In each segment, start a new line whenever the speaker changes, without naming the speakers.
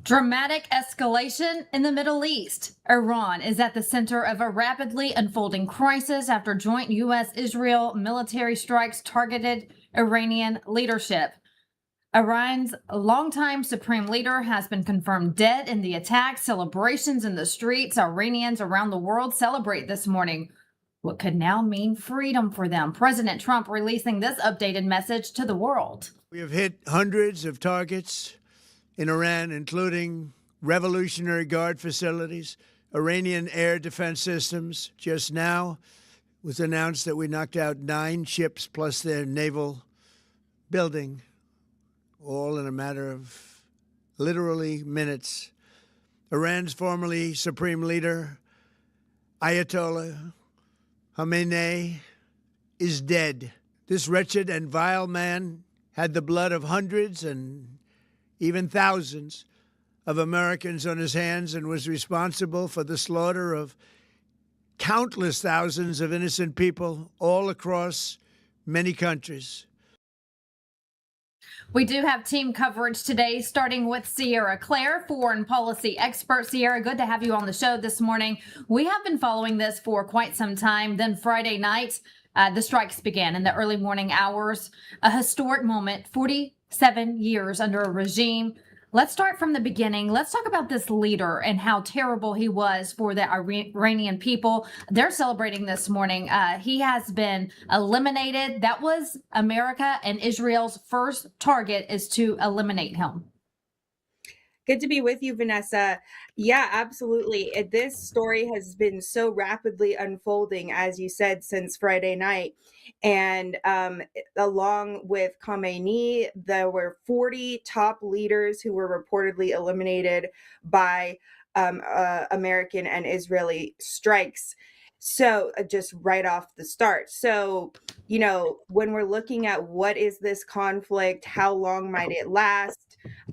Dramatic escalation in the Middle East. Iran is at the center of a rapidly unfolding crisis after joint U.S. Israel military strikes targeted Iranian leadership. Iran's longtime supreme leader has been confirmed dead in the attack. Celebrations in the streets. Iranians around the world celebrate this morning what could now mean freedom for them. President Trump releasing this updated message to the world.
We have hit hundreds of targets in Iran, including Revolutionary Guard facilities, Iranian air defense systems. Just now it was announced that we knocked out 9 ships plus their naval building, all in a matter of literally minutes. Iran's formerly supreme leader, Ayatollah Khamenei, is dead. This wretched and vile man had the blood of hundreds and even thousands of Americans on his hands and was responsible for the slaughter of countless thousands of innocent people all across many countries.
We do have team coverage today, starting with Sierra Claire, foreign policy expert. Sierra, good to have you on the show this morning. We have been following this for quite some time. Then Friday night, the strikes began in the early morning hours, a historic moment, 47 years under a regime. Let's start from the beginning. Let's talk about this leader and how terrible he was for the Iranian people. They're celebrating this morning. He has been eliminated. That was America and Israel's first target, is to eliminate him.
Good to be with you, Vanessa. Yeah, absolutely. This story has been so rapidly unfolding, as you said, since Friday night. And along with Khamenei, there were 40 top leaders who were reportedly eliminated by American and Israeli strikes. So just right off the start. So, you know, when we're looking at what is this conflict, how long might it last?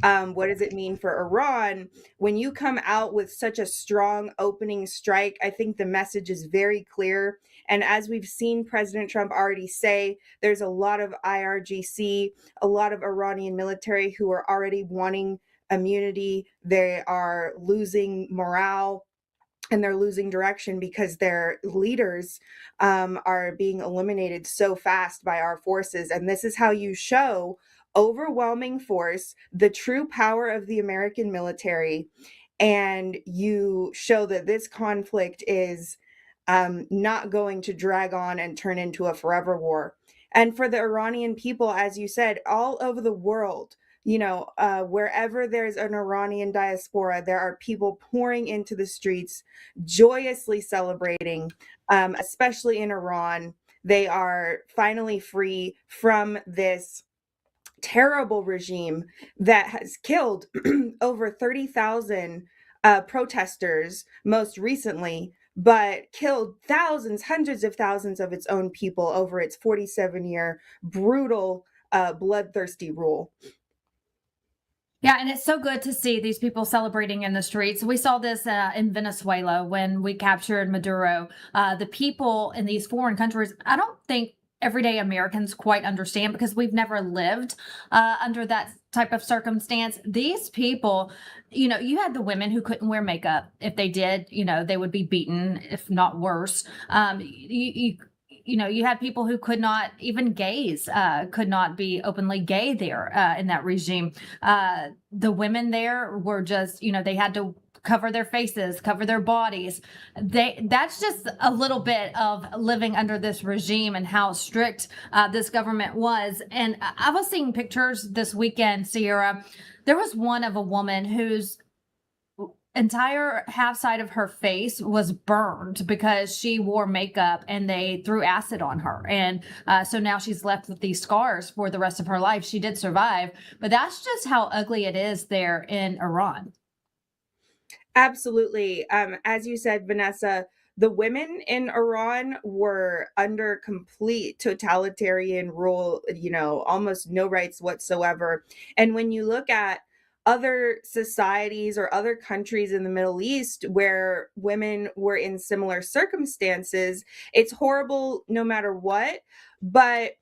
What does it mean for Iran? When you come out with such a strong opening strike, I think the message is very clear. And as we've seen President Trump already say, there's a lot of IRGC, a lot of Iranian military who are already wanting immunity. They are losing morale and they're losing direction because their leaders are being eliminated so fast by our forces. And this is how you show overwhelming force, the true power of the American military, and you show that this conflict is not going to drag on and turn into a forever war. And for the Iranian people, as you said, all over the world, you know, wherever there's an Iranian diaspora, there are people pouring into the streets, joyously celebrating, especially in Iran. They are finally free from this terrible regime that has killed over 30,000 protesters most recently, but killed thousands, hundreds of thousands of its own people over its 47-year brutal, bloodthirsty rule.
Yeah, and it's so good to see these people celebrating in the streets. We saw this in Venezuela when we captured Maduro. The people in these foreign countries, I don't think everyday Americans quite understand because we've never lived under that type of circumstance. These people, you know, you had the women who couldn't wear makeup. If they did, you know, they would be beaten, if not worse. You know, you had people who could not even gays, could not be openly gay there in that regime. The women there were just, you know, they had to cover their faces, cover their bodies. That's just a little bit of living under this regime and how strict this government was. And I was seeing pictures this weekend, Sierra. There was one of a woman whose entire half side of her face was burned because she wore makeup and they threw acid on her. And so now she's left with these scars for the rest of her life. She did survive, but that's just how ugly it is there in Iran.
Absolutely. As you said, Vanessa, the women in Iran were under complete totalitarian rule, you know, almost no rights whatsoever. And when you look at other societies or other countries in the Middle East where women were in similar circumstances, it's horrible no matter what. But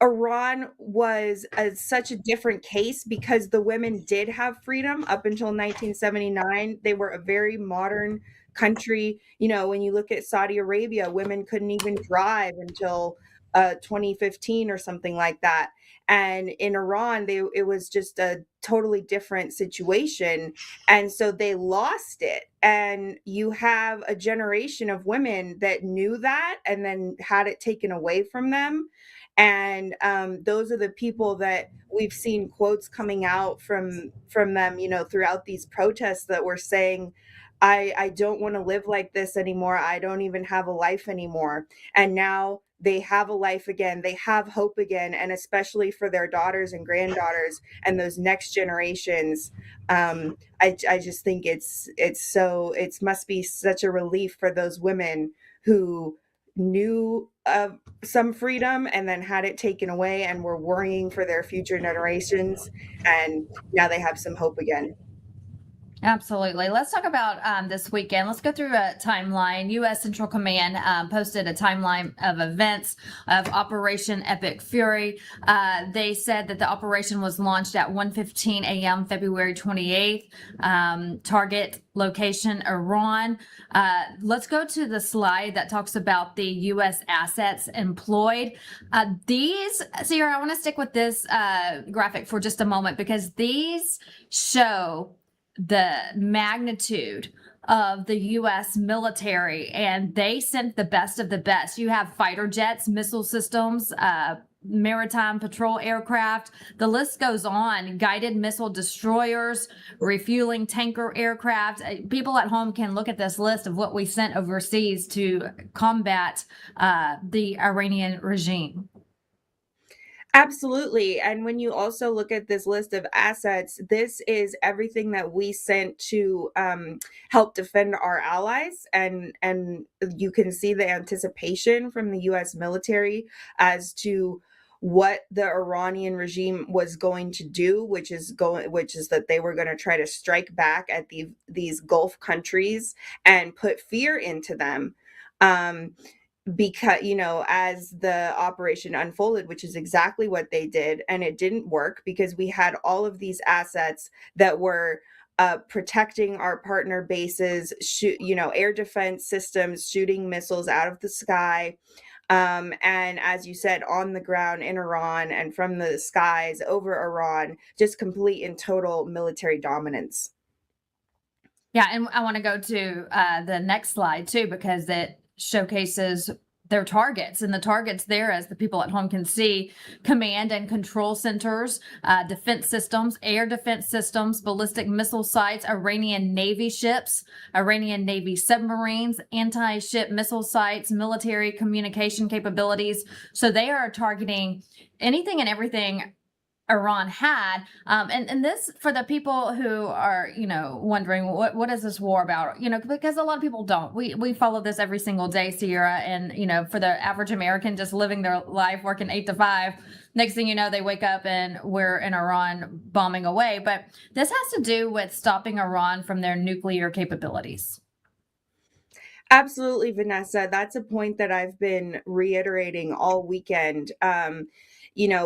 Iran was such a different case because the women did have freedom up until 1979. They were a very modern country. You know, when you look at Saudi Arabia, women couldn't even drive until 2015 or something like that. And in Iran, it was just a totally different situation. And so they lost it. And you have a generation of women that knew that and then had it taken away from them. And those are the people that we've seen quotes coming out from them, you know, throughout these protests that were saying, I don't want to live like this anymore. I don't even have a life anymore. And now they have a life again. They have hope again. And especially for their daughters and granddaughters and those next generations. I just think it must be such a relief for those women who knew of some freedom and then had it taken away and were worrying for their future generations. And now they have some hope again.
Absolutely. Let's talk about this weekend. Let's go through a timeline. U.S. Central Command posted a timeline of events of Operation Epic Fury. They said that the operation was launched at 1:15 a.m. February 28th. Target location, Iran. Let's go to the slide that talks about the U.S. assets employed. Sierra, I want to stick with this graphic for just a moment because these show the magnitude of the U.S. military, and they sent the best of the best. You have fighter jets, missile systems, maritime patrol aircraft. The list goes on. Guided missile destroyers, refueling tanker aircraft. People at home can look at this list of what we sent overseas to combat the Iranian regime.
Absolutely. And when you also look at this list of assets, this is everything that we sent to help defend our allies. And you can see the anticipation from the US military as to what the Iranian regime was going to do, which is that they were going to try to strike back at these Gulf countries and put fear into them. Because, you know, as the operation unfolded, which is exactly what they did, and it didn't work because we had all of these assets that were protecting our partner bases, air defense systems, shooting missiles out of the sky. And as you said, on the ground in Iran and from the skies over Iran, just complete and total military dominance.
Yeah, and I want to go to the next slide too, because it showcases their targets, and the targets there, as the people at home can see: command and control centers, defense systems, air defense systems, ballistic missile sites, Iranian Navy ships, Iranian Navy submarines, anti-ship missile sites, military communication capabilities. So they are targeting anything and everything Iran had. And this, for the people who are, wondering what is this war about? Because a lot of people don't. We follow this every single day, Sierra. And, for the average American just living their life, working 8 to 5, next thing you know, they wake up and we're in Iran bombing away. But this has to do with stopping Iran from their nuclear capabilities.
Absolutely, Vanessa. That's a point that I've been reiterating all weekend.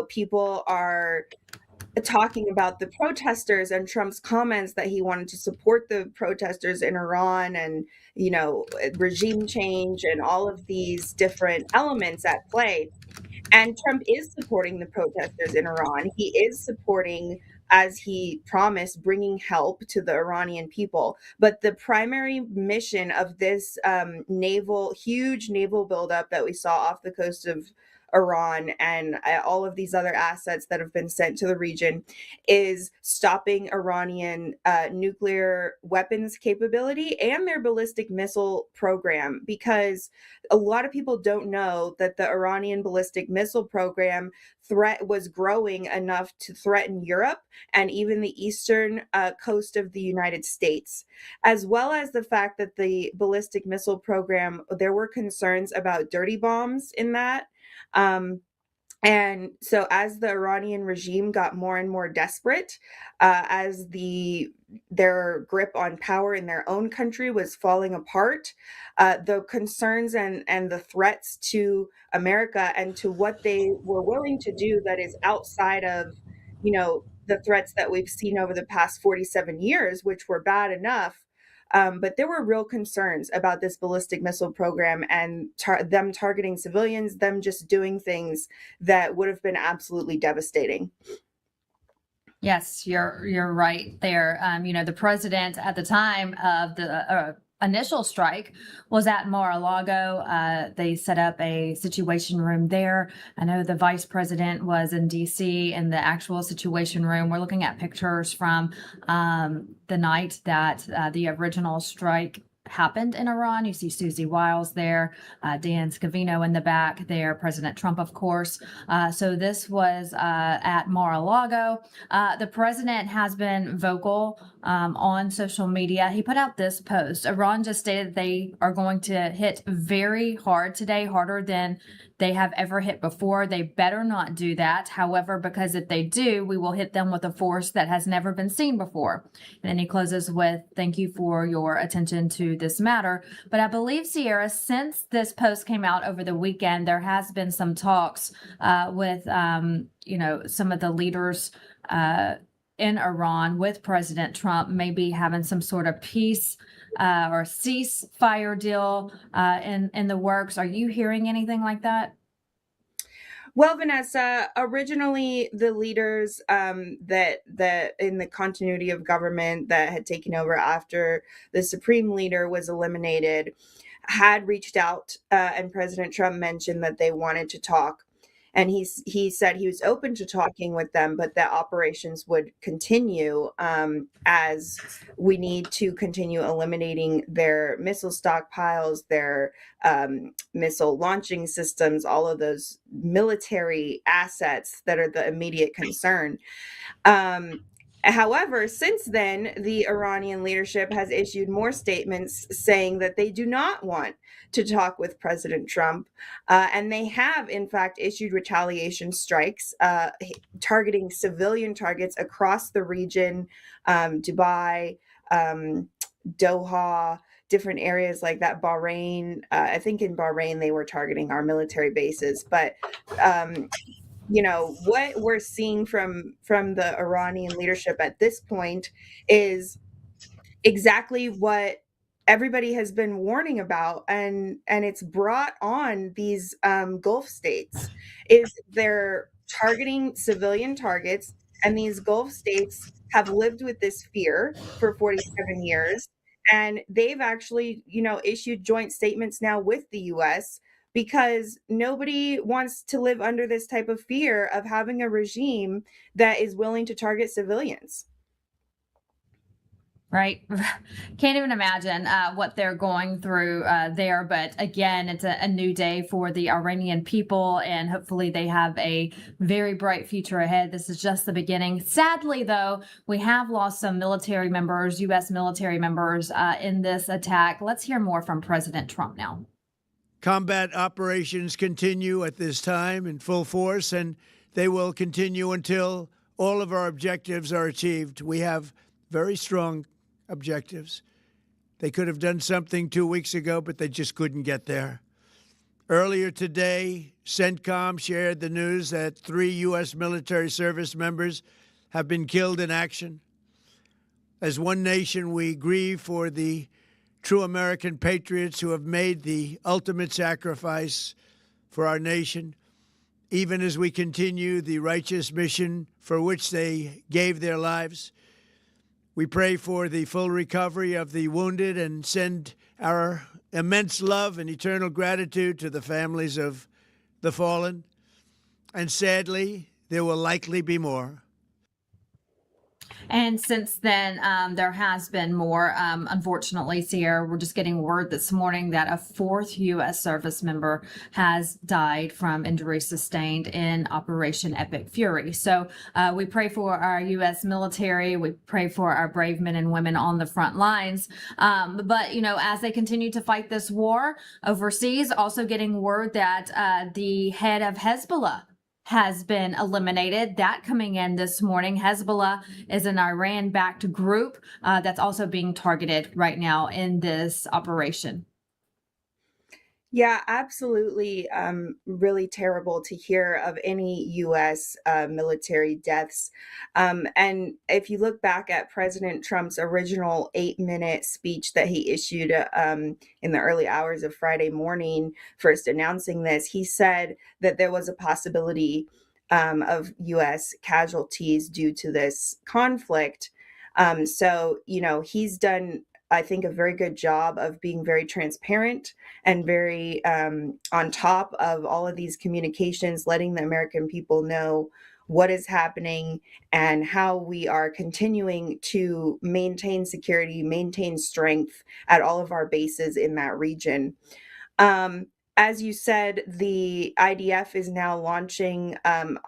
People are talking about the protesters and Trump's comments that he wanted to support the protesters in Iran and, regime change and all of these different elements at play. And Trump is supporting the protesters in Iran. He is supporting, as he promised, bringing help to the Iranian people. But the primary mission of this huge naval buildup that we saw off the coast of Iran and all of these other assets that have been sent to the region is stopping Iranian nuclear weapons capability and their ballistic missile program, because a lot of people don't know that the Iranian ballistic missile program was growing enough to threaten Europe and even the eastern coast of the United States, as well as the fact that the ballistic missile program, there were concerns about dirty bombs in that. And so as the Iranian regime got more and more desperate, as their grip on power in their own country was falling apart, the concerns and the threats to America and to what they were willing to do that is outside of, the threats that we've seen over the past 47 years, which were bad enough. But there were real concerns about this ballistic missile program and them targeting civilians, them just doing things that would have been absolutely devastating.
Yes, you're right there. The president at the time of the initial strike was at Mar-a-Lago. They set up a situation room there. I know the vice president was in D.C. in the actual situation room. We're looking at pictures from the night that the original strike happened in Iran. You see Susie Wiles there, Dan Scavino in the back there, President Trump, of course. So this was at Mar-a-Lago. The president has been vocal on social media. He put out this post. Iran just stated they are going to hit very hard today, harder than they have ever hit before. They better not do that. However, because if they do, we will hit them with a force that has never been seen before. And then he closes with, thank you for your attention to this matter. But I believe, Sierra, since this post came out over the weekend, there has been some talks with, some of the leaders in Iran with President Trump, maybe having some sort of peace or ceasefire deal in the works. Are you hearing anything like that?
Well, Vanessa, originally the leaders that in the continuity of government that had taken over after the supreme leader was eliminated had reached out, and President Trump mentioned that they wanted to talk. And he said he was open to talking with them, but that operations would continue as we need to continue eliminating their missile stockpiles, their missile launching systems, all of those military assets that are the immediate concern. However, since then, the Iranian leadership has issued more statements saying that they do not want to talk with President Trump. And they have, in fact, issued retaliation strikes targeting civilian targets across the region, Dubai, Doha, different areas like that, Bahrain. I think in Bahrain, they were targeting our military bases. But what we're seeing from the Iranian leadership at this point is exactly what everybody has been warning about, and it's brought on these Gulf states. Is they're targeting civilian targets, and these Gulf states have lived with this fear for 47 years, and they've actually issued joint statements now with the US because nobody wants to live under this type of fear of having a regime that is willing to target civilians.
Right. Can't even imagine what they're going through there. But again, it's a new day for the Iranian people, and hopefully they have a very bright future ahead. This is just the beginning. Sadly, though, we have lost some military members, U.S. military members in this attack. Let's hear more from President Trump now.
Combat operations continue at this time in full force, and they will continue until all of our objectives are achieved. We have very strong objectives. They could have done something 2 weeks ago, but they just couldn't get there. Earlier today, CENTCOM shared the news that 3 U.S. military service members have been killed in action. As one nation, we grieve for the true American patriots who have made the ultimate sacrifice for our nation, even as we continue the righteous mission for which they gave their lives. We pray for the full recovery of the wounded and send our immense love and eternal gratitude to the families of the fallen. And sadly, there will likely be more.
And since then, there has been more. Unfortunately, Sierra, we're just getting word this morning that a 4th U.S. service member has died from injuries sustained in Operation Epic Fury. So we pray for our U.S. military. We pray for our brave men and women on the front lines. But, as they continue to fight this war overseas, also getting word that the head of Hezbollah has been eliminated. That coming in this morning. Hezbollah is an Iran-backed group that's also being targeted right now in this operation.
Yeah, absolutely. Really terrible to hear of any U.S. Military deaths. And if you look back at President Trump's original 8-minute speech that he issued in the early hours of Friday morning, first announcing this, he said that there was a possibility of U.S. casualties due to this conflict. So, he's done, I think, a very good job of being very transparent and very on top of all of these communications, letting the American people know what is happening and how we are continuing to maintain security, maintain strength at all of our bases in that region. Um, as you said, the IDF is now launching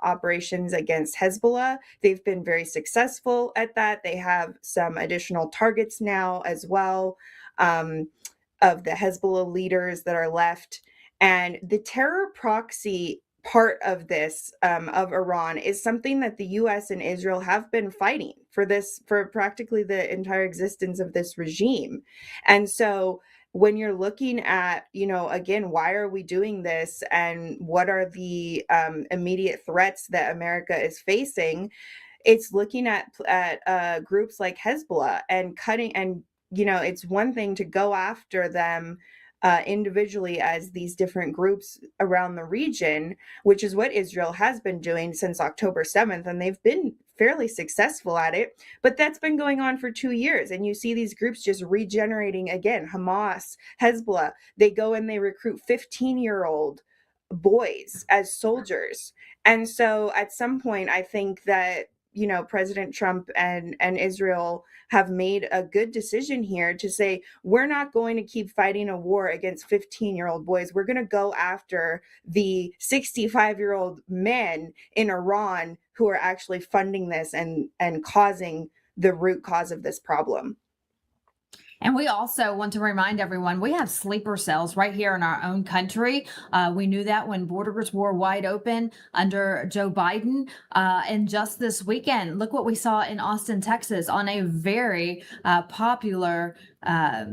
operations against Hezbollah. They've been very successful at that. They have some additional targets now as well, of the Hezbollah leaders that are left. And the terror proxy part of this, of Iran, is something that the US and Israel have been fighting for practically the entire existence of this regime. And so when you're looking at, again, why are we doing this and what are the immediate threats that America is facing, it's looking at groups like Hezbollah and cutting. And it's one thing to go after them individually as these different groups around the region, which is what Israel has been doing since October 7th, and they've been fairly successful at it. But that's been going on for 2 years, and you see these groups just regenerating again. Hamas, Hezbollah, they go and they recruit 15-year-old boys as soldiers. And so at some point, I think that President Trump and Israel have made a good decision here to say, we're not going to keep fighting a war against 15-year-old boys. We're going to go after the 65-year-old men in Iran who are actually funding this and causing the root cause of this problem.
And we also want to remind everyone we have sleeper cells right here in our own country. We knew that when borders were wide open under Joe Biden. And just this weekend, look what we saw in Austin, Texas, on a very popular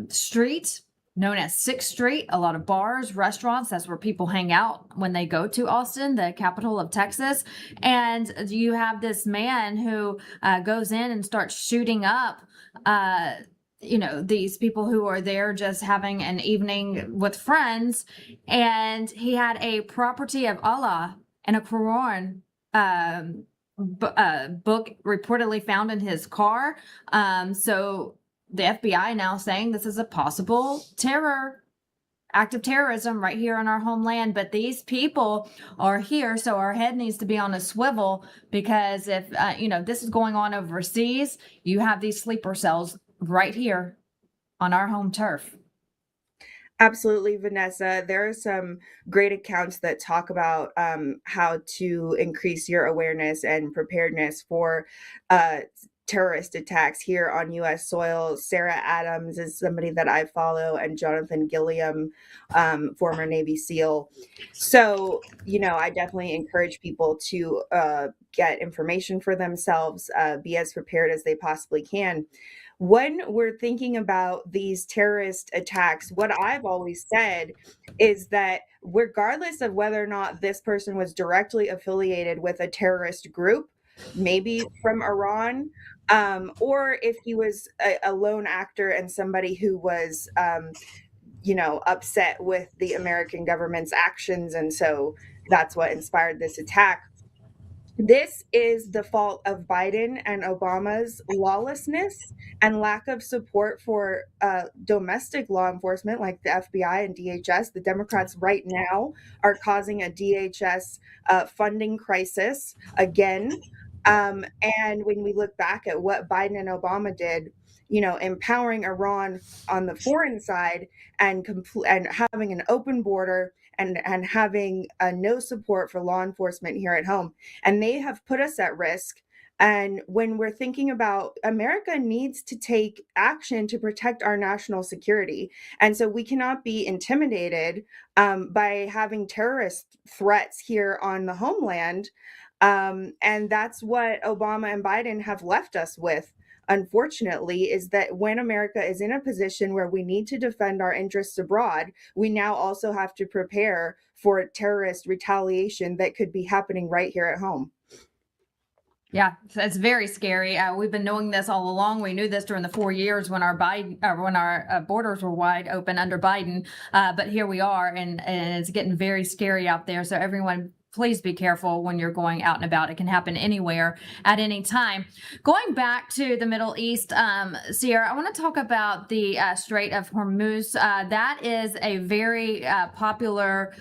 street known as 6th Street. A lot of bars, restaurants, that's where people hang out when they go to Austin, the capital of Texas. And you have this man who goes in and starts shooting up these people who are there just having an evening with friends. And he had a property of Allah and a Quran book reportedly found in his car. So the FBI now saying this is a possible act of terrorism right here in our homeland. But these people are here, so our head needs to be on a swivel, because if this is going on overseas, you have these sleeper cells right here on our home turf.
Absolutely, Vanessa. There are some great accounts that talk about how to increase your awareness and preparedness for terrorist attacks here on U.S. soil. Sarah Adams is somebody that I follow, and Jonathan Gilliam, former Navy SEAL. So, I definitely encourage people to get information for themselves, be as prepared as they possibly can. When we're thinking about these terrorist attacks, what I've always said is that regardless of whether or not this person was directly affiliated with a terrorist group, maybe from Iran, or if he was a lone actor and somebody who was, upset with the American government's actions, and so that's what inspired this attack. This is the fault of Biden and Obama's lawlessness and lack of support for domestic law enforcement like the FBI and DHS. The Democrats right now are causing a DHS funding crisis again. And when we look back at what Biden and Obama did, empowering Iran on the foreign side and having an open border and having no support for law enforcement here at home. And they have put us at risk. And when we're thinking about America needs to take action to protect our national security. And so we cannot be intimidated by having terrorist threats here on the homeland. And that's what Obama and Biden have left us with, unfortunately, is that when America is in a position where we need to defend our interests abroad, we now also have to prepare for terrorist retaliation that could be happening right here at home.
Yeah, it's very scary. We've been knowing this all along. We knew this during the 4 years when our borders were wide open under Biden. But here we are, and it's getting very scary out there. So everyone, please be careful when you're going out and about. It can happen anywhere at any time. Going back to the Middle East, Sierra, I want to talk about the Strait of Hormuz. That is a very popular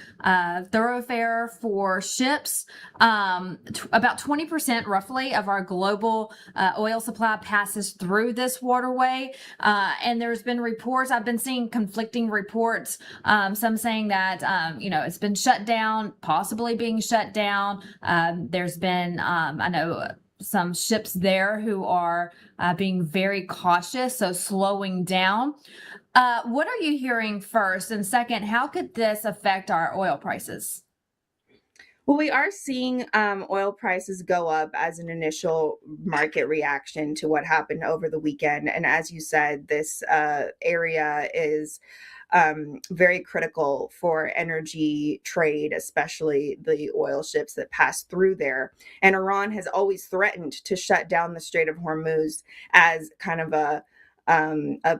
thoroughfare for ships. About 20% roughly of our global oil supply passes through this waterway. And there's been reports, I've been seeing conflicting reports, some saying that, it's been shut down, possibly being shut down. There's been, I know, some ships there who are being very cautious, so slowing down. What are you hearing first? And second, how could this affect our oil prices?
Well, we are seeing oil prices go up as an initial market reaction to what happened over the weekend. And as you said, this area is very critical for energy trade, especially the oil ships that pass through there. And Iran has always threatened to shut down the Strait of Hormuz as kind of a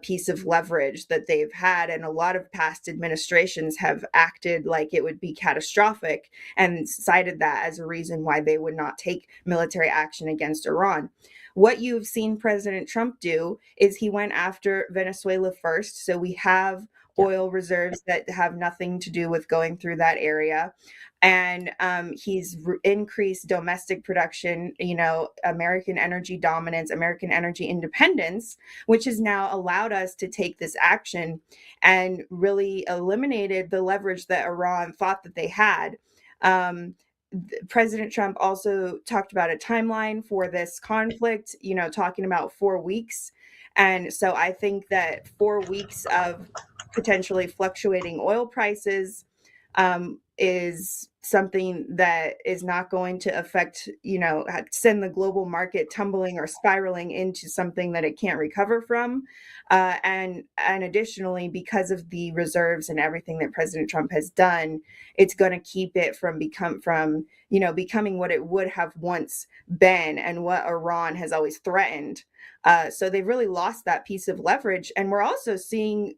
piece of leverage that they've had. And a lot of past administrations have acted like it would be catastrophic and cited that as a reason why they would not take military action against Iran. What you've seen President Trump do is he went after Venezuela first. So we have oil reserves that have nothing to do with going through that area. And he's increased domestic production, American energy dominance, American energy independence, which has now allowed us to take this action and really eliminated the leverage that Iran thought that they had. President Trump also talked about a timeline for this conflict, talking about 4 weeks. And so I think that 4 weeks of potentially fluctuating oil prices is something that is not going to affect, send the global market tumbling or spiraling into something that it can't recover from. And additionally, because of the reserves and everything that President Trump has done, it's going to keep it from becoming what it would have once been and what Iran has always threatened. So they've really lost that piece of leverage. And we're also seeing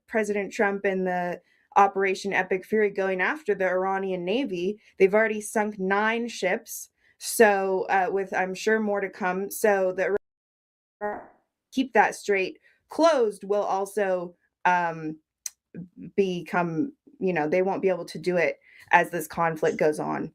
President Trump and the Operation Epic Fury going after the Iranian Navy. They've already sunk 9 ships. So with, I'm sure, more to come. So the keep that strait closed will also become, they won't be able to do it as this conflict goes on.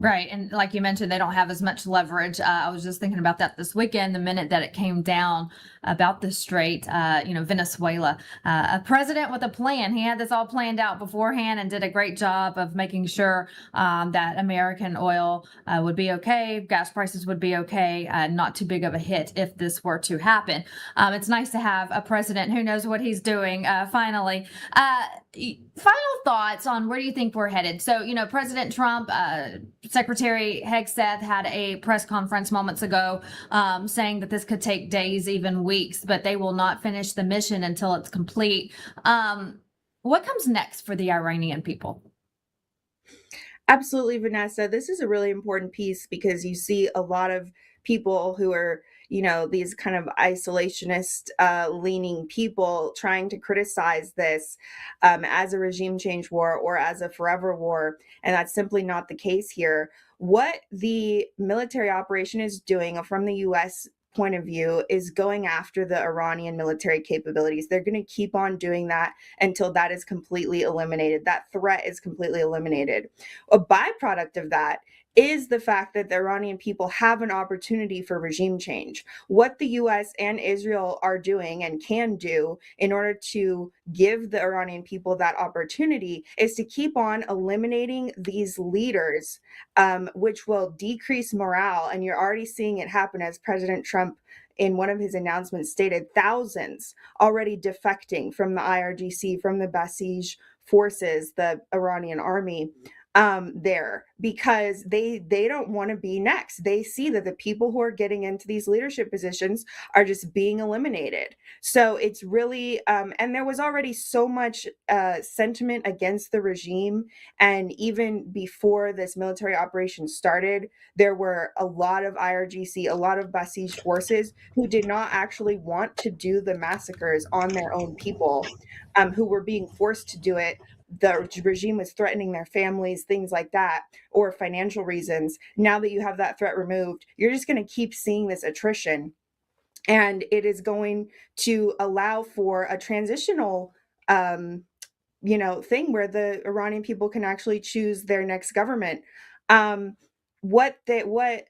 Right. And like you mentioned, they don't have as much leverage. I was just thinking about that this weekend, the minute that it came down about the strait, Venezuela, a president with a plan. He had this all planned out beforehand and did a great job of making sure that American oil would be okay, gas prices would be okay, not too big of a hit if this were to happen. It's nice to have a president who knows what he's doing, finally. Final thoughts on where do you think we're headed? So, President Trump, Secretary Hegseth had a press conference moments ago saying that this could take days, even weeks, but they will not finish the mission until it's complete. What comes next for the Iranian people?
Absolutely, Vanessa. This is a really important piece because you see a lot of people who are, these kind of isolationist leaning people trying to criticize this as a regime change war or as a forever war. And that's simply not the case here. What the military operation is doing from the U.S. point of view is going after the Iranian military capabilities. They're going to keep on doing that until that is completely eliminated. That threat is completely eliminated. A byproduct of that is the fact that the Iranian people have an opportunity for regime change. What the US and Israel are doing and can do in order to give the Iranian people that opportunity is to keep on eliminating these leaders, which will decrease morale. And you're already seeing it happen, as President Trump in one of his announcements stated, thousands already defecting from the IRGC, from the Basij forces, the Iranian army, there, because they don't want to be next. They see that the people who are getting into these leadership positions are just being eliminated. So it's really and there was already so much sentiment against the regime, and even before this military operation started, there were a lot of IRGC, a lot of Basij forces who did not actually want to do the massacres on their own people, who were being forced to do it. The regime was threatening their families, things like that, or financial reasons. Now that you have that threat removed, you're just going to keep seeing this attrition. And it is going to allow for a transitional thing where the Iranian people can actually choose their next government. What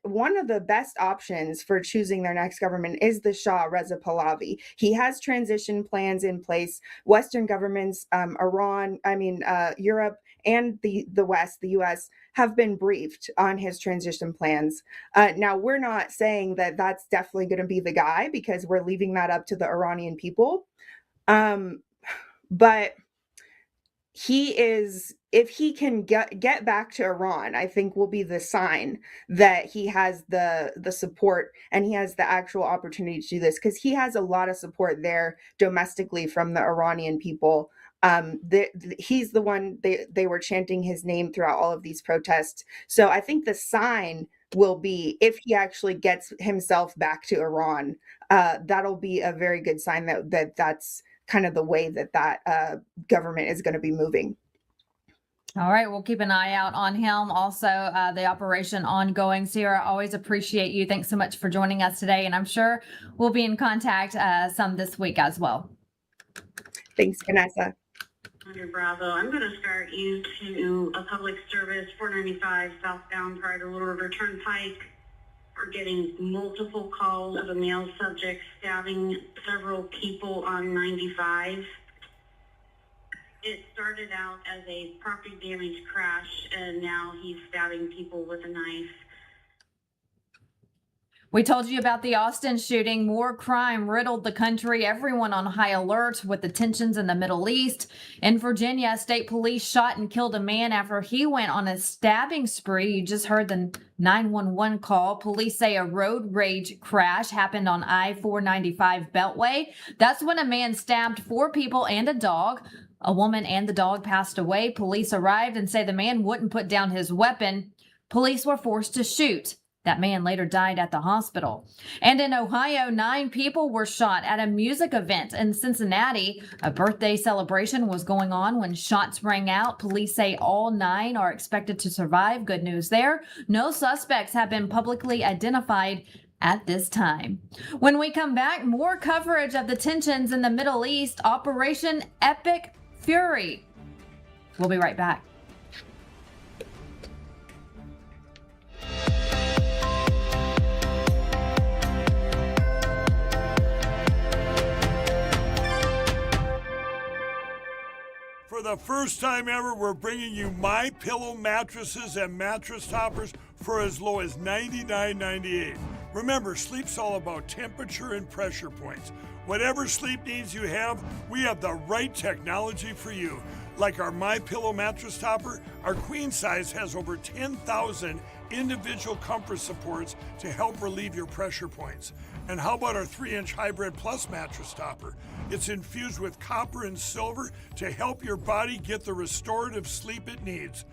one of the best options for choosing their next government is the Shah Reza Pahlavi. He has transition plans in place. Western governments, Europe and the West, the US, have been briefed on his transition plans. Now, we're not saying that that's definitely going to be the guy, because we're leaving that up to the Iranian people. But he is, if he can get back to Iran, I think will be the sign that he has the support and he has the actual opportunity to do this, because he has a lot of support there domestically from the Iranian people. He's the one, they were chanting his name throughout all of these protests. So I think the sign will be, if he actually gets himself back to Iran, that'll be a very good sign that's kind of the way that government is going to be moving.
All right, we'll keep an eye out on him. Also, the operation ongoing. Sierra, always appreciate you. Thanks so much for joining us today. And I'm sure we'll be in contact some this week as well.
Thanks, Vanessa.
Bravo. I'm going to start you to a public service 495 southbound prior to Little River Turnpike. We're getting multiple calls of a male subject stabbing several people on 95. It started out as a property damage crash, and now he's stabbing people with a knife.
We told you about the Austin shooting. More crime riddled the country. Everyone on high alert with the tensions in the Middle East. In Virginia, state police shot and killed a man after he went on a stabbing spree. You just heard the 911 call. Police say a road rage crash happened on I-495 Beltway. That's when a man stabbed 4 people and a dog. A woman and the dog passed away. Police arrived and say the man wouldn't put down his weapon. Police were forced to shoot. That man later died at the hospital. And in Ohio, 9 people were shot at a music event in Cincinnati. A birthday celebration was going on when shots rang out. Police say all 9 are expected to survive. Good news there. No suspects have been publicly identified at this time. When we come back, more coverage of the tensions in the Middle East, Operation Epic Fury. We'll be right back.
For the first time ever, we're bringing you My Pillow mattresses and mattress toppers for as low as $99.98. Remember, sleep's all about temperature and pressure points. Whatever sleep needs you have, we have the right technology for you. Like our My Pillow mattress topper, our queen size has over 10,000 individual comfort supports to help relieve your pressure points. And how about our 3-inch Hybrid Plus mattress topper? It's infused with copper and silver to help your body get the restorative sleep it needs.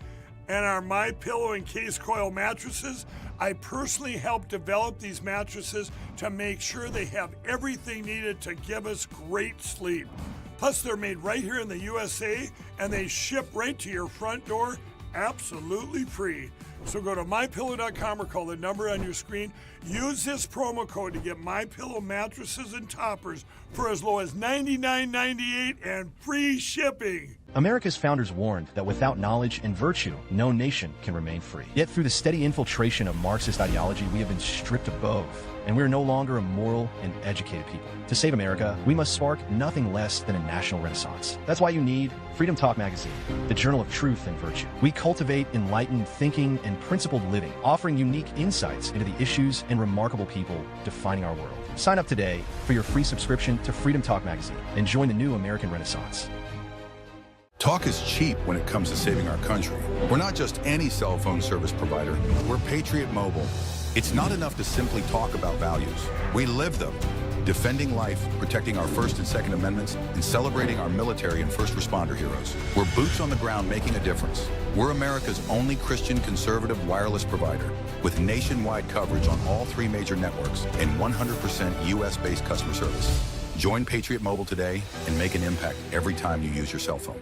And our My Pillow and Case Coil mattresses, I personally helped develop these mattresses to make sure they have everything needed to give us great sleep. Plus, they're made right here in the USA, and they ship right to your front door absolutely free. So go to MyPillow.com or call the number on your screen. Use this promo code to get MyPillow mattresses and toppers for as low as $99.98 and free shipping.
America's founders warned that without knowledge and virtue, no nation can remain free. Yet through the steady infiltration of Marxist ideology, we have been stripped of both, and we are no longer a moral and educated people. To save America, we must spark nothing less than a national renaissance. That's why you need Freedom Talk Magazine, the journal of truth and virtue. We cultivate enlightened thinking and principled living, offering unique insights into the issues and remarkable people defining our world. Sign up today for your free subscription to Freedom Talk Magazine and join the new American Renaissance.
Talk is cheap when it comes to saving our country. We're not just any cell phone service provider. We're Patriot Mobile. It's not enough to simply talk about values. We live them. Defending life, protecting our First and Second Amendments, and celebrating our military and first responder heroes. We're boots on the ground making a difference. We're America's only Christian conservative wireless provider with nationwide coverage on all 3 major networks and 100% US-based customer service. Join Patriot Mobile today and make an impact every time you use your cell phone.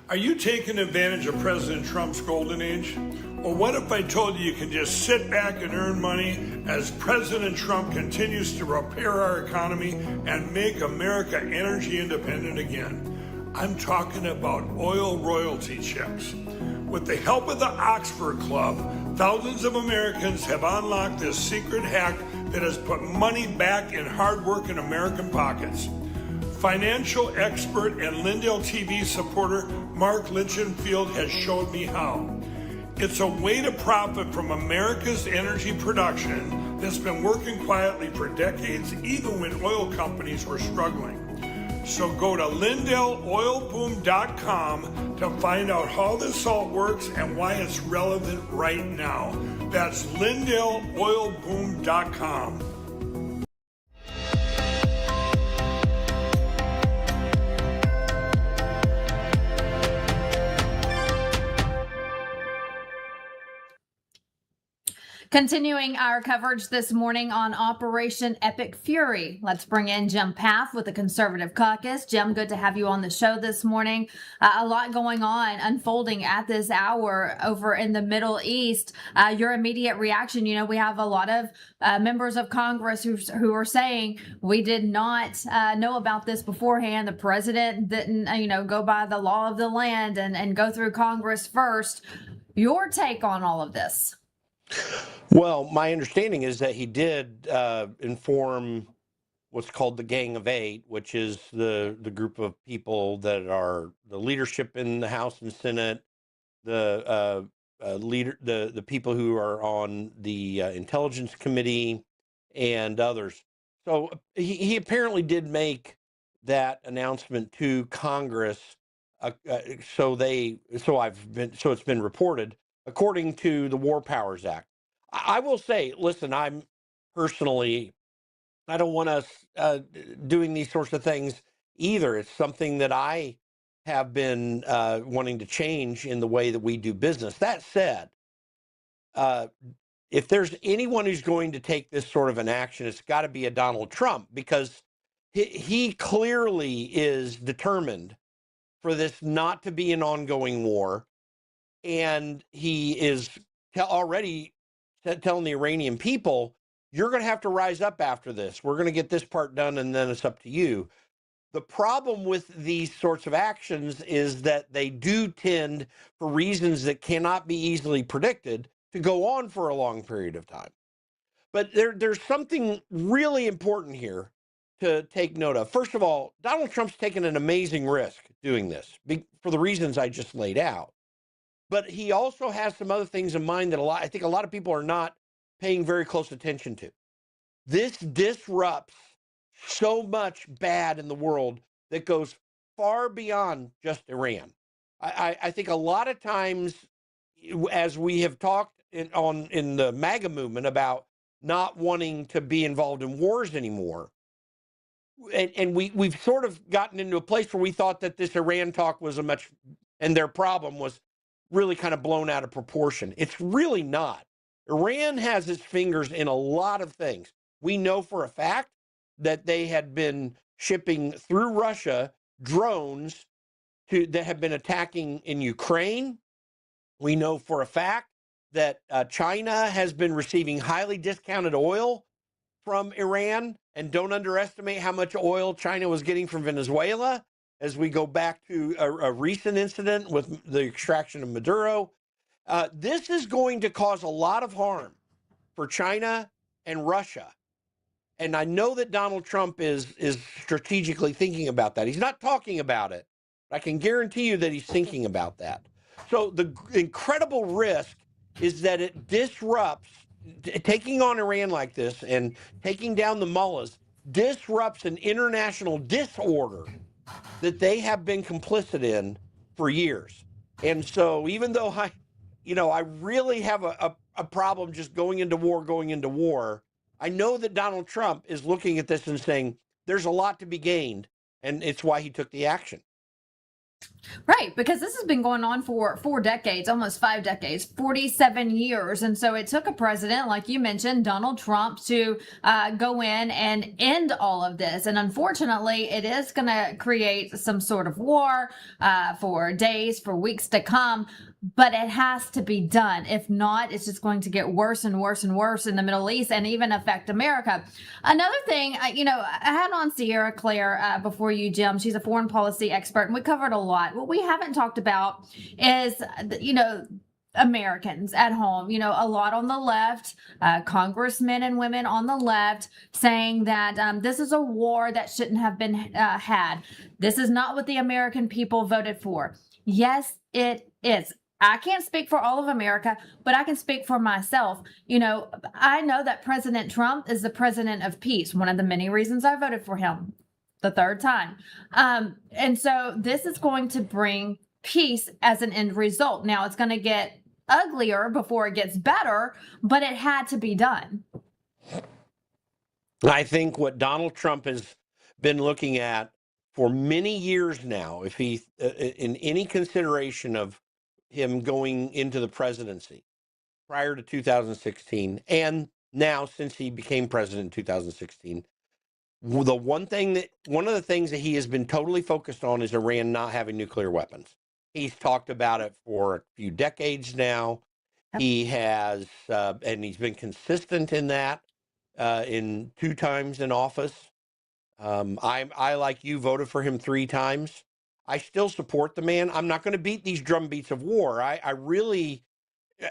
Are you taking advantage of President Trump's golden age? Or what if I told you can just sit back and earn money as President Trump continues to repair our economy and make America energy independent again? I'm talking about oil royalty checks. With the help of the Oxford Club, thousands of Americans have unlocked this secret hack that has put money back in hard-working American pockets. Financial expert and LINDELLTV supporter Mark Lichtenfield has showed me how. It's a way to profit from America's energy production that's been working quietly for decades, even when oil companies were struggling. So go to LindellOilBoom.com to find out how this all works and why it's relevant right now. That's LindellOilBoom.com.
Continuing our coverage this morning on Operation Epic Fury, let's bring in Jim Paff with the Conservative Caucus. Jim, good to have you on the show this morning. A lot going on, unfolding at this hour over in the Middle East. Your immediate reaction, we have a lot of members of Congress who are saying we did not know about this beforehand. The president didn't, go by the law of the land and go through Congress first. Your take on all of this?
Well, my understanding is that he did inform what's called the Gang of Eight, which is the group of people that are the leadership in the House and Senate, the people who are on the Intelligence Committee, and others. So he apparently did make that announcement to Congress. So it's been reported. According to the War Powers Act. I will say, listen, I don't want us doing these sorts of things either. It's something that I have been wanting to change in the way that we do business. That said, if there's anyone who's going to take this sort of an action, it's got to be a Donald Trump, because he clearly is determined for this not to be an ongoing war. And he is already telling the Iranian people, you're going to have to rise up after this. We're going to get this part done, and then it's up to you. The problem with these sorts of actions is that they do tend, for reasons that cannot be easily predicted, to go on for a long period of time. But there's something really important here to take note of. First of all, Donald Trump's taken an amazing risk doing this for the reasons I just laid out. But he also has some other things in mind that I think a lot of people are not paying very close attention to. This disrupts so much bad in the world that goes far beyond just Iran. I think a lot of times, as we have talked in the MAGA movement about not wanting to be involved in wars anymore, and we've sort of gotten into a place where we thought that this Iran talk was and their problem was really kind of blown out of proportion. It's really not. Iran has its fingers in a lot of things. We know for a fact that they had been shipping through Russia drones that have been attacking in Ukraine. We know for a fact that China has been receiving highly discounted oil from Iran, and don't underestimate how much oil China was getting from Venezuela. as we go back to a recent incident with the extraction of Maduro. This is going to cause a lot of harm for China and Russia. And I know that Donald Trump is strategically thinking about that. He's not talking about it, but I can guarantee you that he's thinking about that. So the incredible risk is that it disrupts, taking on Iran like this and taking down the mullahs disrupts an international disorder that they have been complicit in for years. And so even though I really have a problem just going into war, I know that Donald Trump is looking at this and saying there's a lot to be gained, and it's why he took the action.
Right, because this has been going on for 4 decades, almost 5 decades, 47 years. And so it took a president, like you mentioned, Donald Trump, to go in and end all of this. And unfortunately, it is going to create some sort of war for days, for weeks to come. But it has to be done. If not, it's just going to get worse and worse and worse in the Middle East and even affect America. Another thing, I had on Sierra Claire before you, Jim. She's a foreign policy expert, and we covered a lot. What we haven't talked about is, Americans at home, a lot on the left, congressmen and women on the left saying that this is a war that shouldn't have been had. This is not what the American people voted for. Yes, it is. I can't speak for all of America, but I can speak for myself. I know that President Trump is the president of peace, one of the many reasons I voted for him the 3rd time. And so this is going to bring peace as an end result. Now, it's going to get uglier before it gets better, but it had to be done.
I think what Donald Trump has been looking at for many years now, if he, in any consideration of him going into the presidency prior to 2016, and now since he became president in 2016, one of the things that he has been totally focused on is Iran not having nuclear weapons. He's talked about it for a few decades now. He has, and he's been consistent in that in 2 times in office. I, like you, voted for him 3 times. I still support the man. I'm not going to beat these drum beats of war. I really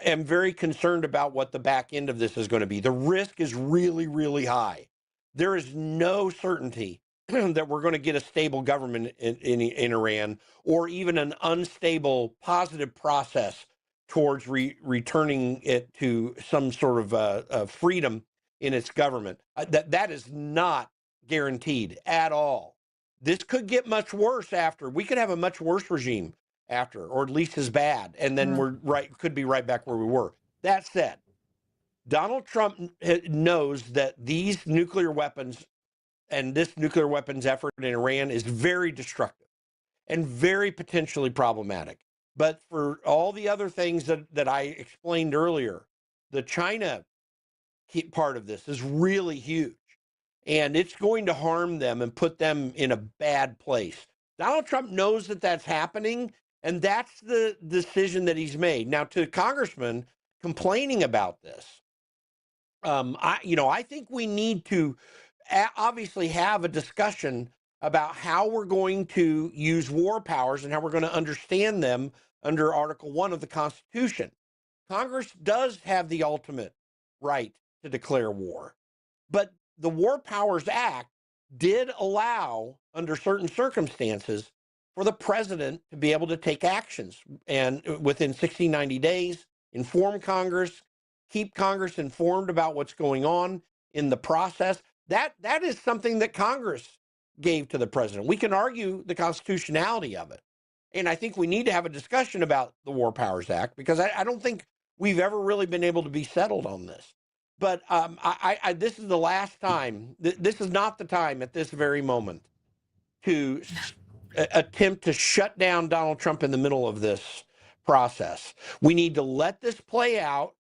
am very concerned about what the back end of this is going to be. The risk is really, really high. There is no certainty that we're going to get a stable government in Iran, or even an unstable positive process towards returning it to some sort of freedom in its government. That is not guaranteed at all. This could get much worse after. We could have a much worse regime after, or at least as bad, and then could be right back where we were. That said, Donald Trump knows that these nuclear weapons and this nuclear weapons effort in Iran is very destructive and very potentially problematic. But for all the other things that I explained earlier, the China part of this is really huge. And it's going to harm them and put them in a bad place. Donald Trump knows that that's happening, and that's the decision that he's made. Now, to congressmen complaining about this, I think we need to obviously have a discussion about how we're going to use war powers and how we're going to understand them under Article 1 of the Constitution. Congress does have the ultimate right to declare war, but the War Powers Act did allow, under certain circumstances, for the president to be able to take actions and within 60, 90 days, inform Congress, keep Congress informed about what's going on in the process. That is something that Congress gave to the president. We can argue the constitutionality of it. And I think we need to have a discussion about the War Powers Act, because I don't think we've ever really been able to be settled on this. But this is the last time. This is not the time at this very moment to attempt to shut down Donald Trump in the middle of this process. We need to let this play out.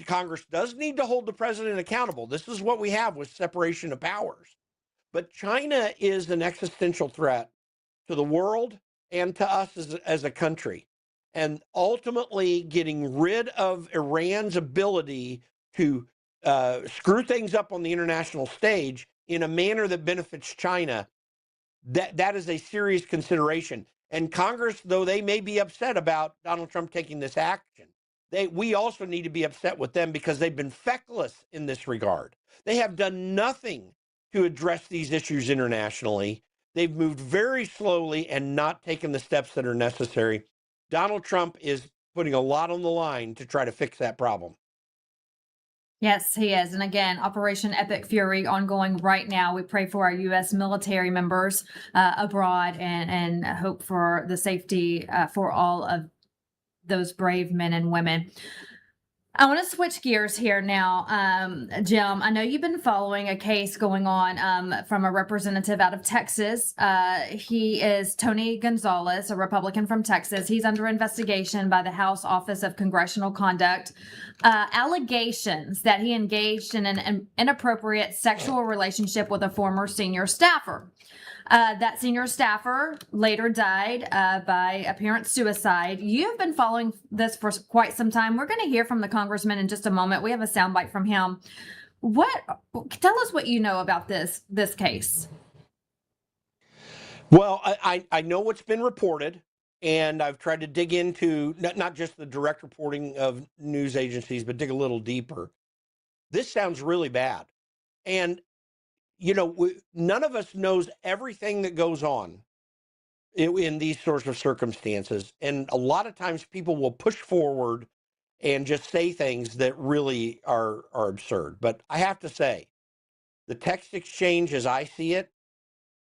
Congress does need to hold the president accountable. This is what we have with separation of powers. But China is an existential threat to the world and to us as a country. And ultimately, getting rid of Iran's ability to screw things up on the international stage in a manner that benefits China, that is a serious consideration. And Congress, though they may be upset about Donald Trump taking this action, we also need to be upset with them because they've been feckless in this regard. They have done nothing to address these issues internationally. They've moved very slowly and not taken the steps that are necessary. Donald Trump is putting a lot on the line to try to fix that problem.
Yes, he is. And again, Operation Epic Fury ongoing right now. We pray for our U.S. military members abroad and hope for the safety for all of those brave men and women. I want to switch gears here now. Jim, I know you've been following a case going on from a representative out of Texas. He is Tony Gonzalez, a Republican from Texas. He's under investigation by the House Office of Congressional Conduct. Allegations that he engaged in an inappropriate sexual relationship with a former senior staffer. That senior staffer later died by apparent suicide. You've been following this for quite some time. We're going to hear from the congressman in just a moment. We have a soundbite from him. Tell us what you know about this case.
Well, I know what's been reported, and I've tried to dig into not just the direct reporting of news agencies, but dig a little deeper. This sounds really bad. And you know, none of us knows everything that goes on in these sorts of circumstances. And a lot of times people will push forward and just say things that really are absurd. But I have to say, the text exchange, as I see it,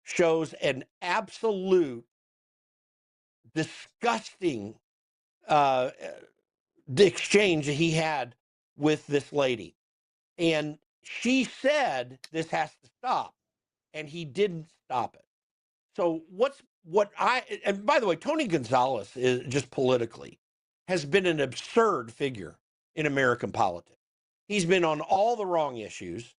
shows an absolute disgusting the exchange that he had with this lady. And she said this has to stop, and he didn't stop it. So and by the way, Tony Gonzalez is just politically has been an absurd figure in American politics. He's been on all the wrong issues.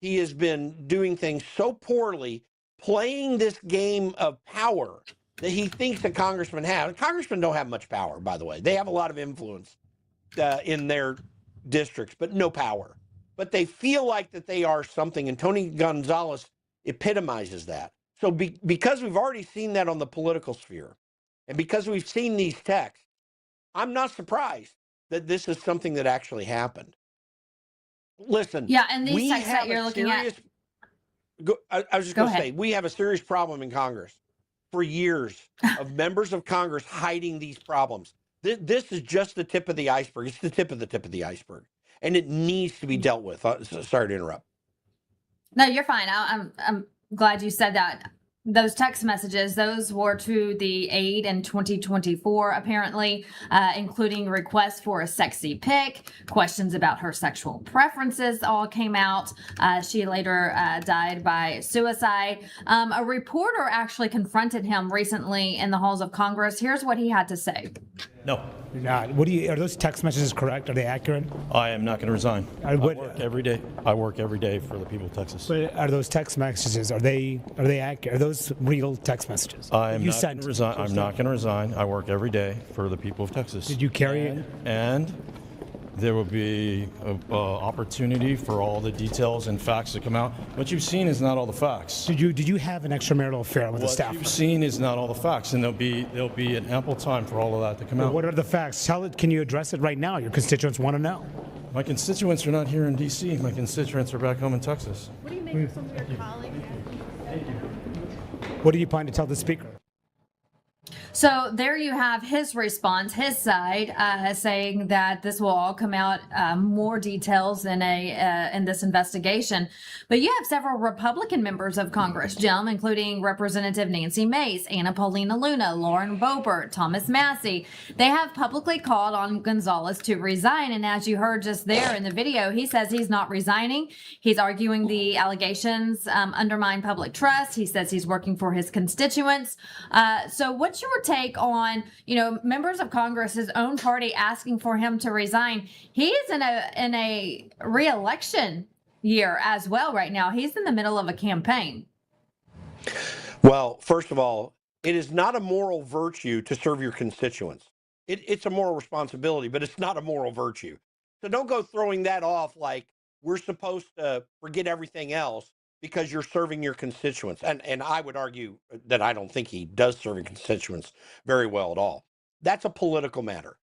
He has been doing things so poorly, playing this game of power that he thinks that congressmen have. Congressmen don't have much power, by the way. They have a lot of influence in their districts, but no power. But they feel like that they are something, and Tony Gonzalez epitomizes that. So because we've already seen that on the political sphere, and because we've seen these texts, I'm not surprised that this is something that actually happened. Listen,
yeah, and these texts that you're looking at.
I was just going to say, we have a serious problem in Congress for years of members of Congress hiding these problems. This is just the tip of the iceberg. It's the tip of the iceberg. And it needs to be dealt with. Sorry to interrupt.
No, you're fine. I'm glad you said that. Those text messages, those were to the aide in 2024, apparently, including requests for a sexy pic, questions about her sexual preferences all came out. She later died by suicide. A reporter actually confronted him recently in the halls of Congress. Here's what he had to say.
No.
You're not. Are those text messages correct? Are they accurate?
I am not going to resign. I work every day. I work every day for the people of Texas.
But are those text messages? Are they accurate? Are those real text messages?
I am not going to resign. I'm not going to resign. I work every day for the people of Texas.
Did you carry it?
And there will be an opportunity for all the details and facts to come out. What you've seen is not all the facts.
Did you have an extramarital affair with the staff?
What you've seen is not all the facts, and there'll be an ample time for all of that to come out.
What are the facts? Can you address it right now? Your constituents want to know.
My constituents are not here in D.C. My constituents are back home in Texas.
What do you make of some of your colleagues?
What do you plan to tell the speaker?
So there you have his response, his side, saying that this will all come out more details in this investigation. But you have several Republican members of Congress, Jim, including Representative Nancy Mace, Anna Paulina Luna, Lauren Boebert, Thomas Massey. They have publicly called on Gonzalez to resign. And as you heard just there in the video, he says he's not resigning. He's arguing the allegations undermine public trust. He says he's working for his constituents. So what's your take on, members of Congress, his own party asking for him to resign? He's in a re-election year as well right now. He's in the middle of a campaign.
Well, first of all, it is not a moral virtue to serve your constituents. It's a moral responsibility, but it's not a moral virtue. So don't go throwing that off like we're supposed to forget everything else because you're serving your constituents. And I would argue that I don't think he does serve his constituents very well at all. That's a political matter.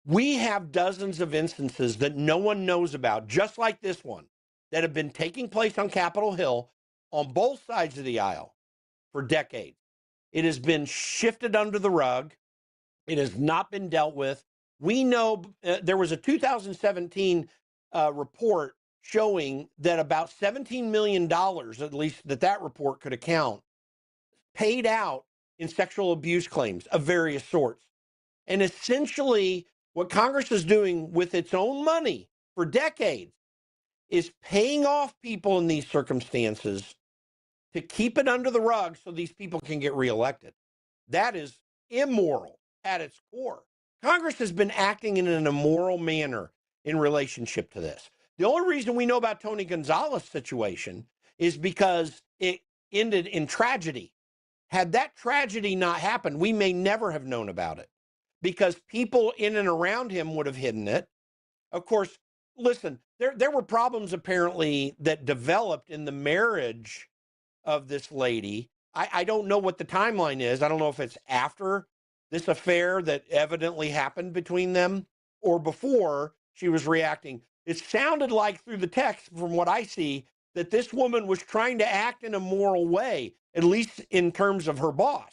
We have dozens of instances that no one knows about, just like this one, that have been taking place on Capitol Hill on both sides of the aisle for decades. It has been shifted under the rug. It has not been dealt with. We know there was a 2017 report showing that about $17 million, at least that report could account, paid out in sexual abuse claims of various sorts. And essentially, what Congress is doing with its own money for decades is paying off people in these circumstances to keep it under the rug so these people can get reelected. That is immoral at its core. Congress has been acting in an immoral manner in relationship to this. The only reason we know about Tony Gonzalez's situation is because it ended in tragedy. Had that tragedy not happened, we may never have known about it because people in and around him would have hidden it. Of course, listen, there were problems apparently that developed in the marriage of this lady. I don't know what the timeline is. I don't know if it's after this affair that evidently happened between them or before she was reacting. It sounded like through the text, from what I see, that this woman was trying to act in a moral way, at least in terms of her boss.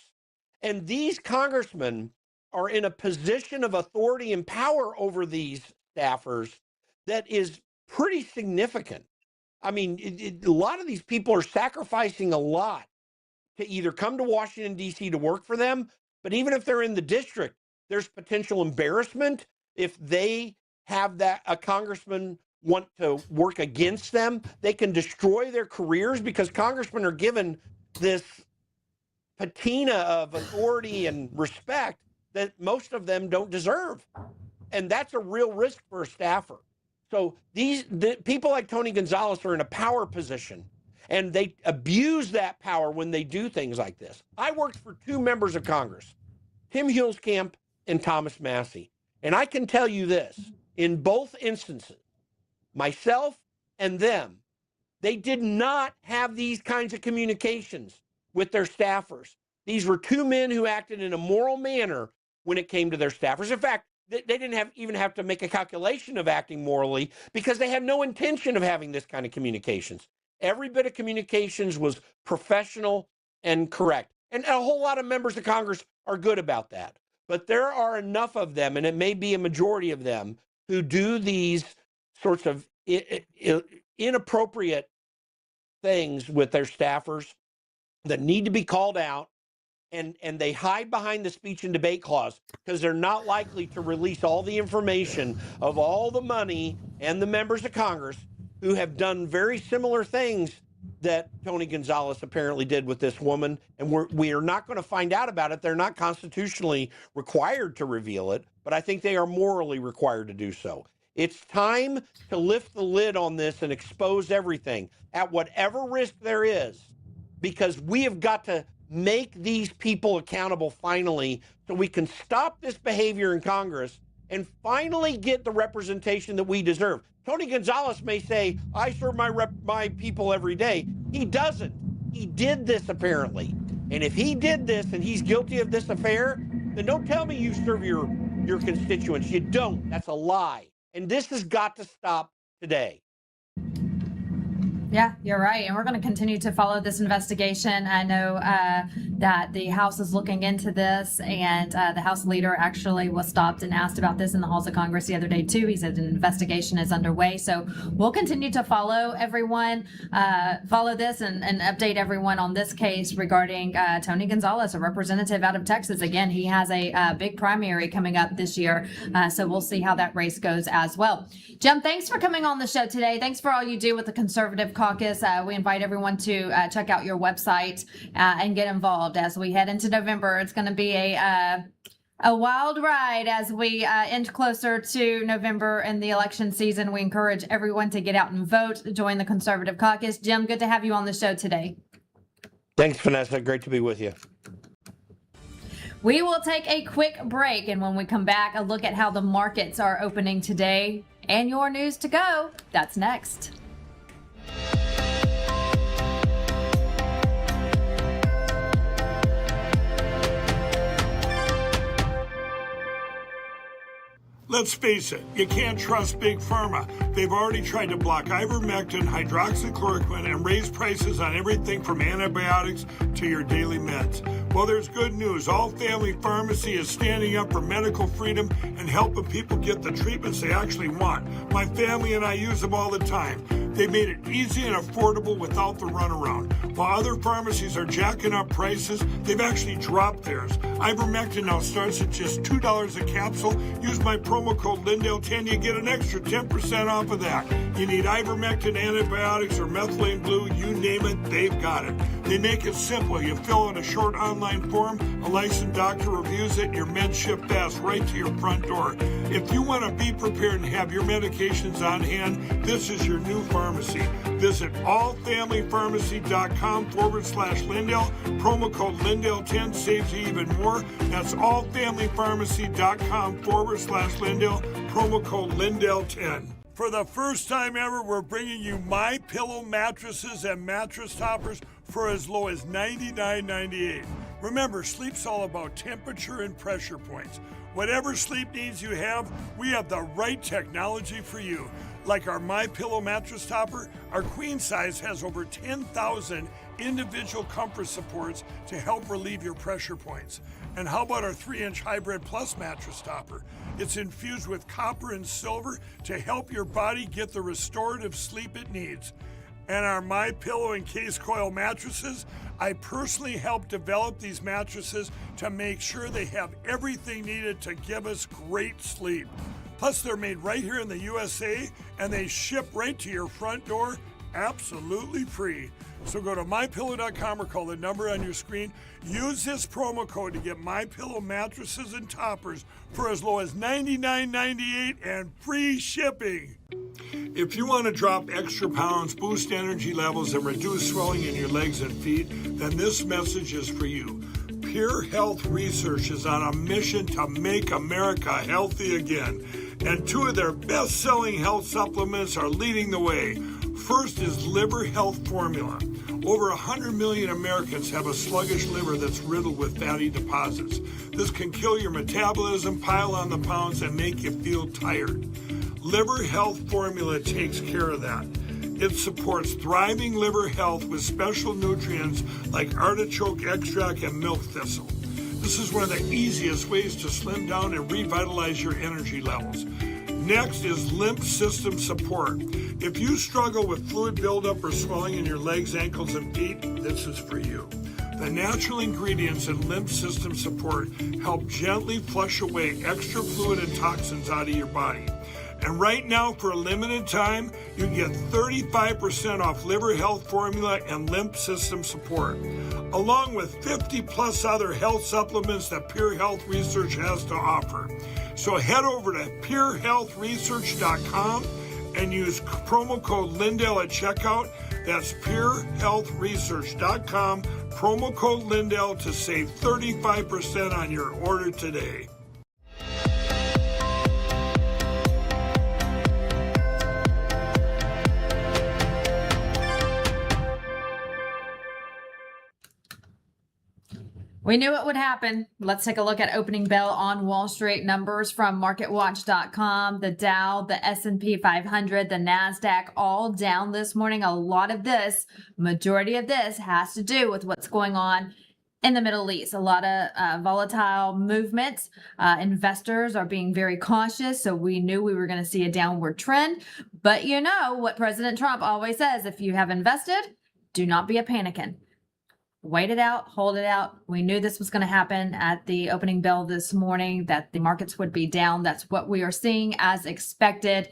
And these congressmen are in a position of authority and power over these staffers that is pretty significant. I mean, a lot of these people are sacrificing a lot to either come to Washington, D.C. to work for them, but even if they're in the district, there's potential embarrassment if they have a congressman want to work against them. They can destroy their careers because congressmen are given this patina of authority and respect that most of them don't deserve. And that's a real risk for a staffer. So the people like Tony Gonzalez are in a power position, and they abuse that power when they do things like this. I worked for two members of Congress, Tim Huelskamp and Thomas Massey. And I can tell you this, in both instances, myself and them, they did not have these kinds of communications with their staffers. These were two men who acted in a moral manner when it came to their staffers. In fact, they didn't even have to make a calculation of acting morally because they had no intention of having this kind of communications. Every bit of communications was professional and correct. And a whole lot of members of Congress are good about that. But there are enough of them, and it may be a majority of them, who do these sorts of inappropriate things with their staffers that need to be called out. And they hide behind the speech and debate clause because they're not likely to release all the information of all the money and the members of Congress who have done very similar things that Tony Gonzalez apparently did with this woman. And we are not going to find out about it. They're not constitutionally required to reveal it, but I think they are morally required to do so. It's time to lift the lid on this and expose everything at whatever risk there is, because we have got to make these people accountable finally so we can stop this behavior in Congress and finally get the representation that we deserve. Tony Gonzalez may say, I serve my people every day. He doesn't. He did this apparently. And if he did this and he's guilty of this affair, then don't tell me you serve your constituents. You don't. That's a lie. And this has got to stop today.
Yeah, you're right. And we're going to continue to follow this investigation. I know that the House is looking into this, and the House leader actually was stopped and asked about this in the halls of Congress the other day, too. He said an investigation is underway. So we'll continue to follow everyone, follow this and update everyone on this case regarding Tony Gonzalez, a representative out of Texas. Again, he has a big primary coming up this year. So we'll see how that race goes as well. Jim, thanks for coming on the show today. Thanks for all you do with the Conservative Caucus. We invite everyone to check out your website and get involved as we head into November. It's going to be a wild ride as we inch closer to November and the election season. We encourage everyone to get out and vote, join the Conservative Caucus. Jim, good to have you on the show today.
Thanks, Vanessa. Great to be with you.
We will take a quick break, and when we come back, a look at how the markets are opening today and your news to go. That's next.
Let's face it, you can't trust Big Pharma. They've already tried to block ivermectin, hydroxychloroquine, and raise prices on everything from antibiotics to your daily meds. Well, there's good news. All Family Pharmacy is standing up for medical freedom and helping people get the treatments they actually want. My family and I use them all the time. They made it easy and affordable without the runaround. While other pharmacies are jacking up prices, they've actually dropped theirs. Ivermectin now starts at just $2 a capsule. Use my promo code LINDELL10, you get an extra 10% off of that. You need ivermectin, antibiotics, or methylene blue, you name it, they've got it. They make it simple. You fill out a short online form, a licensed doctor reviews it, and your meds ship fast right to your front door. If you want to be prepared and have your medications on hand, this is your new pharmacy. Visit allfamilypharmacy.com/Lindell. Promo code LINDELL10 saves you even more. That's allfamilypharmacy.com/Lindell. Promo code LINDELL10. For the first time ever, we're bringing you My Pillow mattresses and mattress toppers for as low as $99.98. Remember, sleep's all about temperature and pressure points. Whatever sleep needs you have, we have the right technology for you. Like our My Pillow mattress topper, our queen size has over 10,000 individual comfort supports to help relieve your pressure points. And how about our 3-inch Hybrid Plus mattress topper? It's infused with copper and silver to help your body get the restorative sleep it needs. And our My Pillow and Case Coil mattresses, I personally helped develop these mattresses to make sure they have everything needed to give us great sleep. Plus, they're made right here in the USA, and they ship right to your front door absolutely free. So go to MyPillow.com or call the number on your screen. Use this promo code to get MyPillow mattresses and toppers for as low as $99.98 and free shipping. If you want to drop extra pounds, boost energy levels, and reduce swelling in your legs and feet, then this message is for you. Pure Health Research is on a mission to make America healthy again. And 2 of their best-selling health supplements are leading the way. First is Liver Health Formula. Over 100 million Americans have a sluggish liver that's riddled with fatty deposits. This can kill your metabolism, pile on the pounds, and make you feel tired. Liver Health Formula takes care of that. It supports thriving liver health with special nutrients like artichoke extract and milk thistle. This is one of the easiest ways to slim down and revitalize your energy levels. Next is lymph system support. If you struggle with fluid buildup or swelling in your legs, ankles, and feet, this is for you. The natural ingredients in lymph system support help gently flush away extra fluid and toxins out of your body. And right now, for a limited time, you get 35% off Liver Health Formula and Lymph System Support, along with 50 plus other health supplements that Pure Health Research has to offer. So head over to purehealthresearch.com and use promo code Lindell at checkout. That's purehealthresearch.com, promo code Lindell to save 35% on your order today.
We knew it would happen. Let's take a look at opening bell on Wall Street numbers from MarketWatch.com. The Dow, the S&P 500, the NASDAQ all down this morning. A lot of this, majority of this has to do with what's going on in the Middle East. A lot of volatile movements. Investors are being very cautious. So we knew we were going to see a downward trend. But you know what President Trump always says, if you have invested, do not be a panicking. Wait it out, hold it out. We knew this was going to happen at the opening bell this morning, that the markets would be down. That's what we are seeing as expected.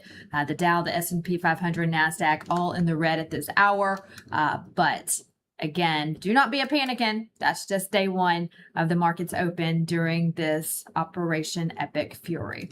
The Dow, the S&P 500, NASDAQ, all in the red at this hour. But again, do not be a panicking. That's just day one of the markets open during this Operation Epic Fury.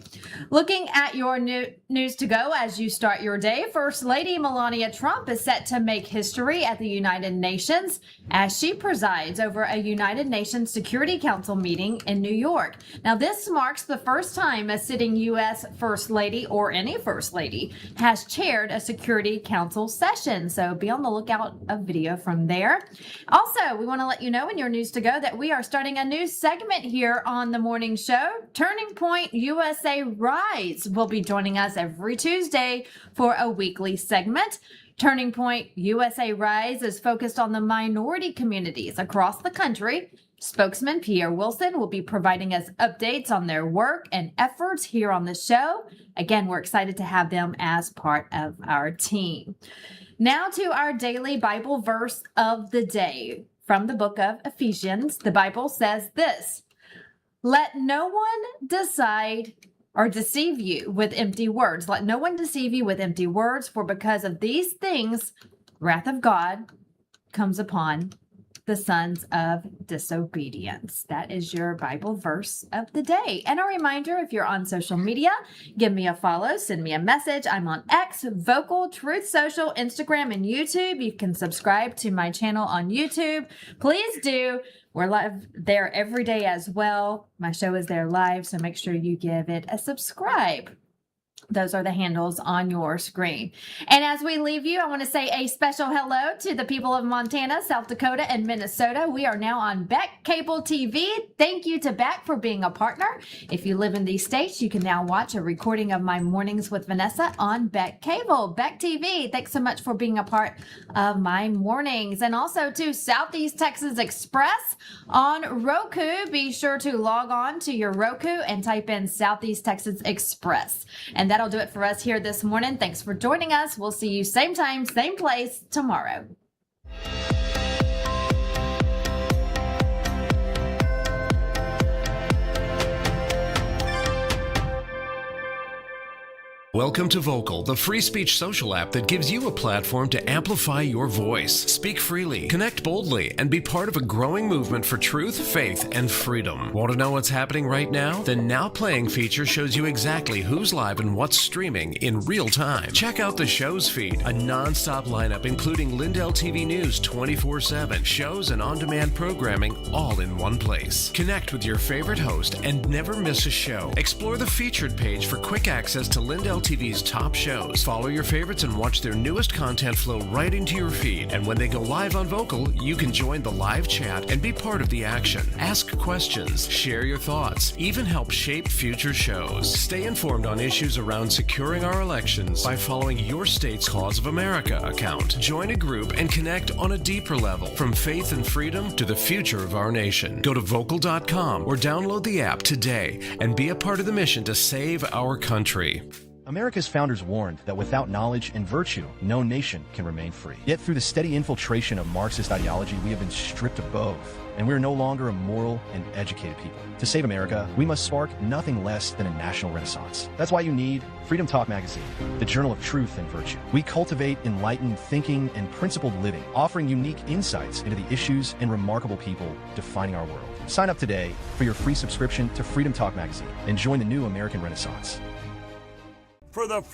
Looking at your news to go as you start your day, First Lady Melania Trump is set to make history at the United Nations as she presides over a United Nations Security Council meeting in New York. Now, this marks the first time a sitting U.S. First Lady or any First Lady has chaired a Security Council session. So be on the lookout a video from there. partner. Also, we want to let you know in your news to go that we are starting a new segment here on the morning show. Turning Point USA Rise will be joining us every Tuesday for a weekly segment. Turning Point USA Rise is focused on the minority communities across the country. Spokesman Pierre Wilson will be providing us updates on their work and efforts here on the show. Again, we're excited to have them as part of our team. Now to our daily Bible verse of the day from the book of Ephesians. The Bible says this: "Let no one decide or deceive you with empty words. Let no one deceive you with empty words, for because of these things, wrath of God comes upon the sons of disobedience." That is your Bible verse of the day. And a reminder, if you're on social media, give me a follow, send me a message. I'm on X, Vocal, Truth Social, Instagram, and YouTube. You can subscribe to my channel on YouTube. Please do. We're live there every day as well. My show is there live, so make sure you give it a subscribe. Those are the handles on your screen. And as we leave you, I want to say a special hello to the people of Montana, South Dakota, and Minnesota. We are now on Beck Cable TV. Thank you to Beck for being a partner. If you live in these states, you can now watch a recording of my Mornings with Vanessa on Beck Cable. Beck TV, thanks so much for being a part of my mornings. And also to Southeast Texas Express on Roku. Be sure to log on to your Roku and type in Southeast Texas Express. And that'll do it for us here this morning. Thanks for joining us. We'll see you same time, same place tomorrow.
Welcome to Vocal, the free speech social app that gives you a platform to amplify your voice. Speak freely, connect boldly, and be part of a growing movement for truth, faith, and freedom. Want to know what's happening right now? The Now Playing feature shows you exactly who's live and what's streaming in real time. Check out the show's feed, a non-stop lineup including LINDELLTV News 24/7, shows and on-demand programming all in one place. Connect with your favorite host and never miss a show. Explore the featured page for quick access to LINDELLTV's top shows. Follow your favorites and watch their newest content flow right into your feed. And when they go live on Vocal, you can join the live chat and be part of the action. Ask questions, share your thoughts, even help shape future shows. Stay informed on issues around securing our elections by following your state's Cause of America account. Join a group and connect on a deeper level, from faith and freedom to the future of our nation. Go to vocal.com or download the app today and be a part of the mission to save our country.
America's founders warned that without knowledge and virtue, no nation can remain free. Yet through the steady infiltration of Marxist ideology, we have been stripped of both, and we are no longer a moral and educated people. To save America, we must spark nothing less than a national renaissance. That's why you need Freedom Talk Magazine, the journal of truth and virtue. We cultivate enlightened thinking and principled living, offering unique insights into the issues and remarkable people defining our world. Sign up today for your free subscription to Freedom Talk Magazine and join the new American Renaissance.
For the